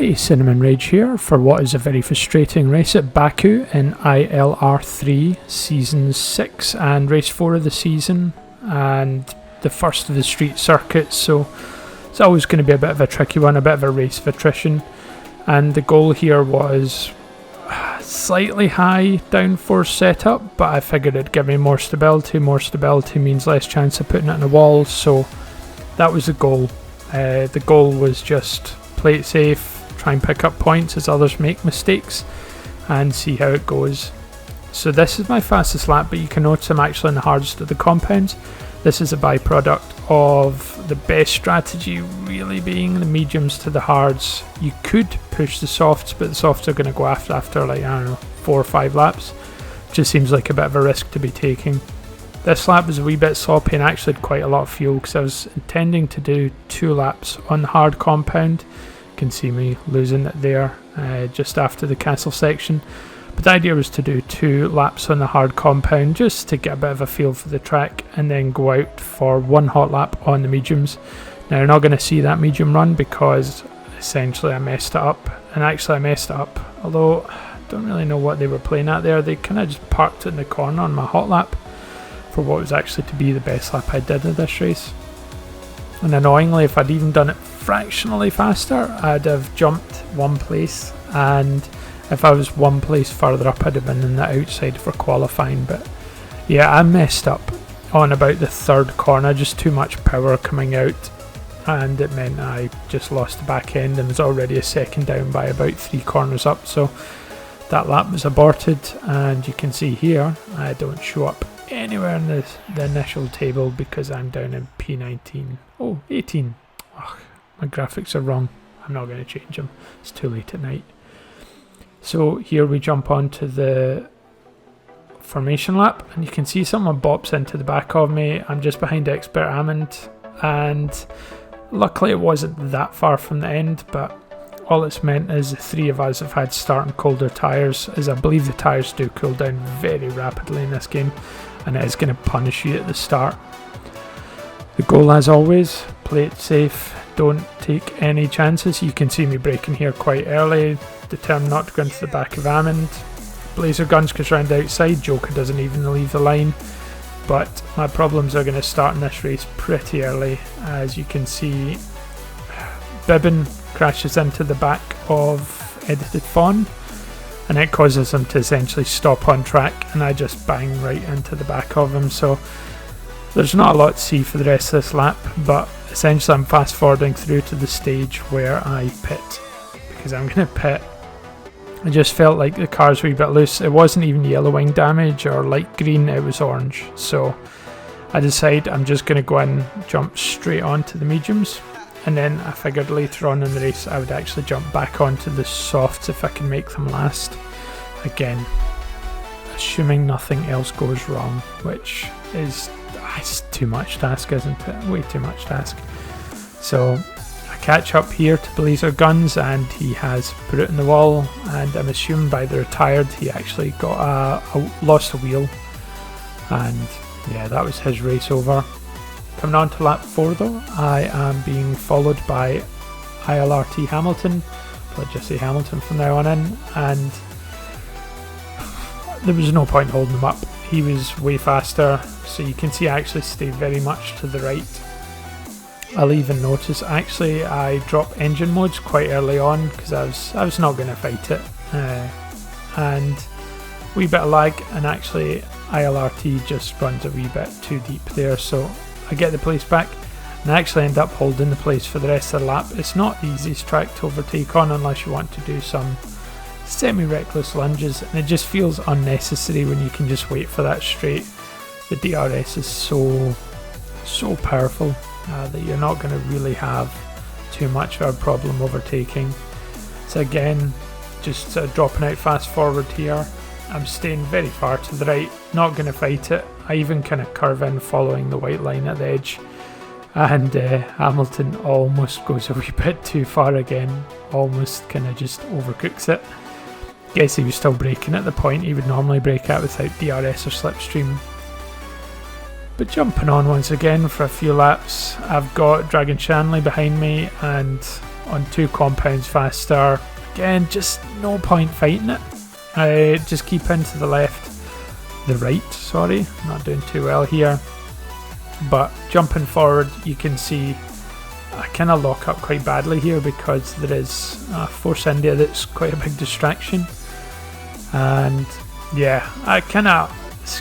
Hey, Cinnamon Rage here for what is a very frustrating race at Baku in ILR3 Season 6 and Race 4 of the season and the first of the street circuits, so it's always going to be a bit of a tricky one, a bit of a race of attrition. And the goal here was slightly high downforce setup, but I figured it'd give me more stability. More stability means less chance of putting it in a wall, so that was the goal. The goal was just play it safe, try and pick up points as others make mistakes, and see how it goes. So this is my fastest lap, but you can notice I'm actually in the hardest of the compounds. This is a byproduct of the best strategy really being the mediums to the hards. You could push the softs, but the softs are going to go after like, I don't know, 4 or 5 laps. Just seems like a bit of a risk to be taking. This lap was a wee bit sloppy and actually had quite a lot of fuel because I was intending to do 2 laps on the hard compound. You can see me losing it there just after the castle section. But the idea was to do 2 laps on the hard compound just to get a bit of a feel for the track and then go out for 1 hot lap on the mediums. Now you're not going to see that medium run because essentially I messed it up. And actually I messed it up, although I don't really know what they were playing at there. They kind of just parked it in the corner on my hot lap for what was actually to be the best lap I did of this race. And annoyingly, if I'd even done it fractionally faster, I'd have jumped 1 place, and if I was 1 place further up, I'd have been in the outside for qualifying. But yeah, I messed up on about the 3rd corner, just too much power coming out, and it meant I just lost the back end and was already a second down by about 3 corners up. So that lap was aborted, and you can see here I don't show up anywhere in the initial table because I'm down in P19. Oh, 18. Ugh, my graphics are wrong. I'm not going to change them. It's too late at night. So here we jump onto the formation lap, and you can see someone bops into the back of me. I'm just behind Expert Amond, and luckily it wasn't that far from the end, but all it's meant is the 3 of us have had starting colder tyres, as I believe the tyres do cool down very rapidly in this game, and it is going to punish you at the start. The goal, as always, play it safe, don't take any chances. You can see me braking here quite early, determined not to go into the back of Amond. Blazer Guns goes round the outside, Joker doesn't even leave the line, but my problems are going to start in this race pretty early. As you can see, Bibbin crashes into the back of Edited Fawn, and it causes him to essentially stop on track, and I just bang right into the back of him. So there's not a lot to see for the rest of this lap, but essentially I'm fast forwarding through to the stage where I pit, because I'm going to pit. I just felt like the car's were a bit loose. It wasn't even yellowing damage or light green, it was orange. So I decide I'm just going to go in, jump straight onto the mediums, and then I figured later on in the race I would actually jump back onto the softs if I can make them last. Again, assuming nothing else goes wrong, which is it's too much to ask, isn't it? Way too much to ask. So I catch up here to Blazer Guns, and he has put it in the wall, and I'm assuming by the retired he actually got lost a wheel, and yeah, that was his race over. Coming on to lap 4 though, I am being followed by ILR3 Hamilton, but just say Hamilton from now on in, and there was no point holding him up. He was way faster, so you can see I actually stay very much to the right. I'll even notice actually I drop engine modes quite early on because I was not going to fight it, and wee bit of lag, and actually ILRT just runs a wee bit too deep there, so I get the place back and I actually end up holding the place for the rest of the lap. It's not the easiest track to overtake on unless you want to do some semi-reckless lunges, and it just feels unnecessary when you can just wait for that straight. The DRS is so powerful that you're not going to really have too much of a problem overtaking. So again, just dropping out fast forward here. I'm staying very far to the right, not going to fight it. I even kind of curve in following the white line at the edge, and Hamilton almost goes a wee bit too far again, almost kind of just overcooks it. Guess he was still braking at the point he would normally brake at without DRS or slipstream. But jumping on once again for a few laps, I've got Dragon Shanley behind me, and on 2 compounds faster. Again, just no point fighting it. I just keep into the right, sorry, not doing too well here. But jumping forward, you can see I kind of lock up quite badly here because there is a Force India that's quite a big distraction. And yeah, I kind of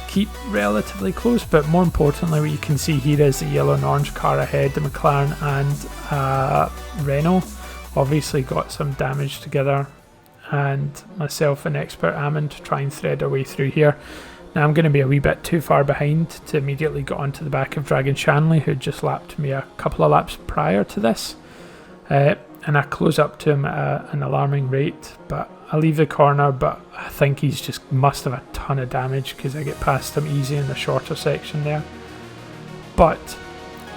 keep relatively close, but more importantly what you can see here is the yellow and orange car ahead, the McLaren and Renault obviously got some damage together, and myself and Expert Ammon to try and thread our way through here. Now I'm going to be a wee bit too far behind to immediately get onto the back of Dragon Shanley, who just lapped me a couple of laps prior to this, and I close up to him at an alarming rate, but I leave the corner, but I think he's just must have a ton of damage because I get past him easy in the shorter section there. But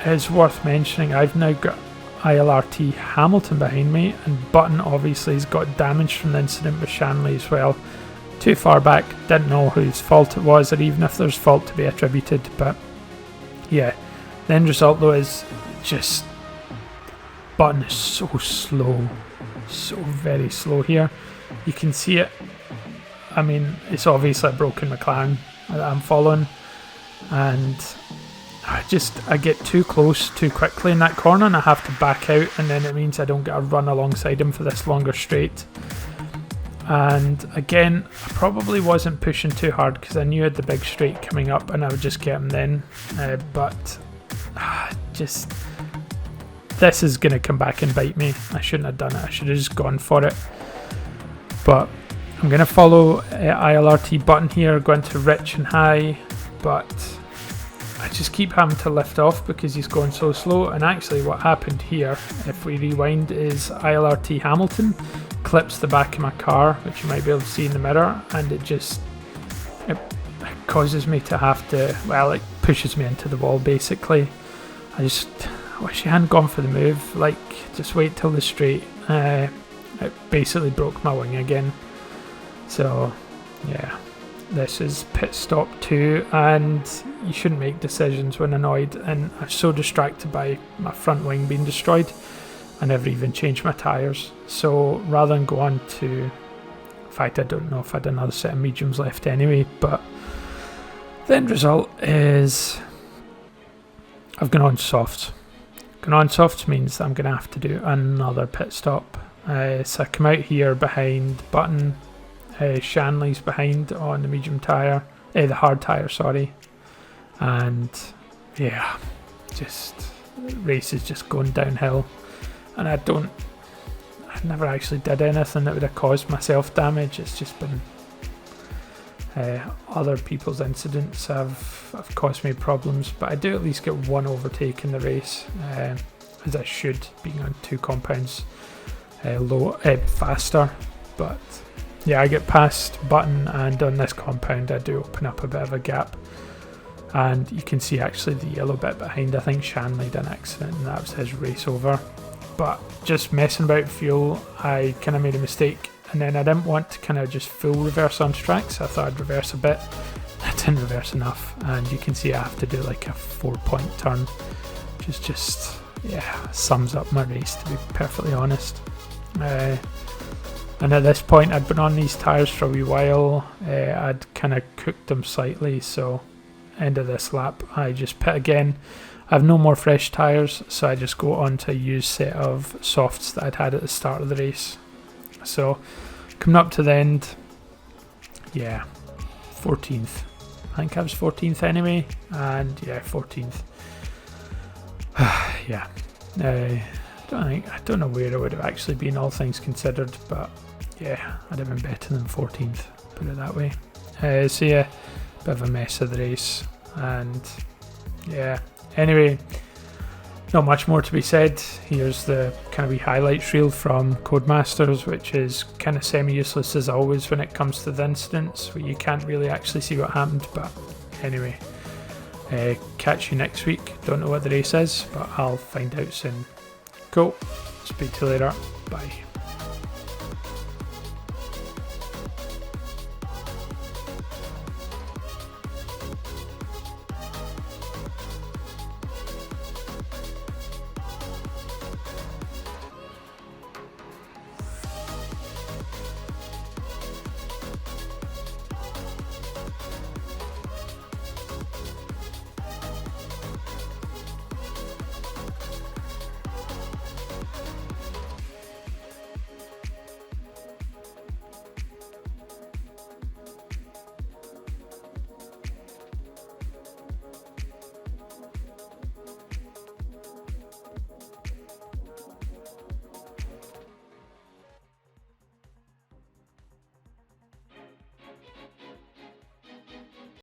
it's worth mentioning I've now got ILR3 Hamilton behind me, and Button obviously has got damage from the incident with Shanley as well. Too far back, didn't know whose fault it was, or even if there's fault to be attributed, but yeah. The end result though is just Button is so slow, so very slow here. You can see it. I mean, it's obviously a broken McLaren that I'm following, and I get too close too quickly in that corner and I have to back out, and then it means I don't get a run alongside him for this longer straight. And again, I probably wasn't pushing too hard because I knew I had the big straight coming up and I would just get him then, but just this is going to come back and bite me. I shouldn't have done it, I should have just gone for it. But I'm going to follow ILRT Button here, going to Rich and High, but I just keep having to lift off because he's going so slow. And actually what happened here, if we rewind, is ILRT Hamilton clips the back of my car, which you might be able to see in the mirror, and it causes me to have to, well, it pushes me into the wall basically. I wish he hadn't gone for the move, like just wait till the straight. It basically broke my wing again. So yeah, this is pit stop 2, and you shouldn't make decisions when annoyed, and I'm so distracted by my front wing being destroyed I never even changed my tyres. So rather than go on to, in fact I don't know if I had another set of mediums left anyway, but the end result is I've gone on softs. Going on softs means that I'm going to have to do another pit stop. So I come out here behind Button, Shanley's behind on the medium tyre, the hard tyre, sorry, and yeah, just race is just going downhill, and I never actually did anything that would have caused myself damage. It's just been other people's incidents have caused me problems, but I do at least get one overtake in the race, as I should, being on 2 compounds faster. But yeah, I get past Button, and on this compound I do open up a bit of a gap, and you can see actually the yellow bit behind. I think Shanley did an accident and that was his race over. But just messing about fuel, I kind of made a mistake, and then I didn't want to kind of just full reverse onto track, so I thought I'd reverse a bit. I didn't reverse enough, and you can see I have to do like a 4-point turn, which is just, yeah, sums up my race, to be perfectly honest. And at this point I'd been on these tyres for a wee while. I'd kind of cooked them slightly, so end of this lap I just pit again. I have no more fresh tyres, so I just go on to a used set of softs that I'd had at the start of the race. So coming up to the end, yeah, 14th. I think I was 14th anyway, and yeah, 14th. Yeah, I don't know where I would have actually been, all things considered, but yeah, I'd have been better than 14th, put it that way. So yeah, bit of a mess of the race, and yeah, anyway, not much more to be said. Here's the kind of wee highlights reel from Codemasters, which is kind of semi-useless as always when it comes to the incidents, where you can't really actually see what happened. But anyway, catch you next week. Don't know what the race is, but I'll find out soon. Cool, speak to you later, bye.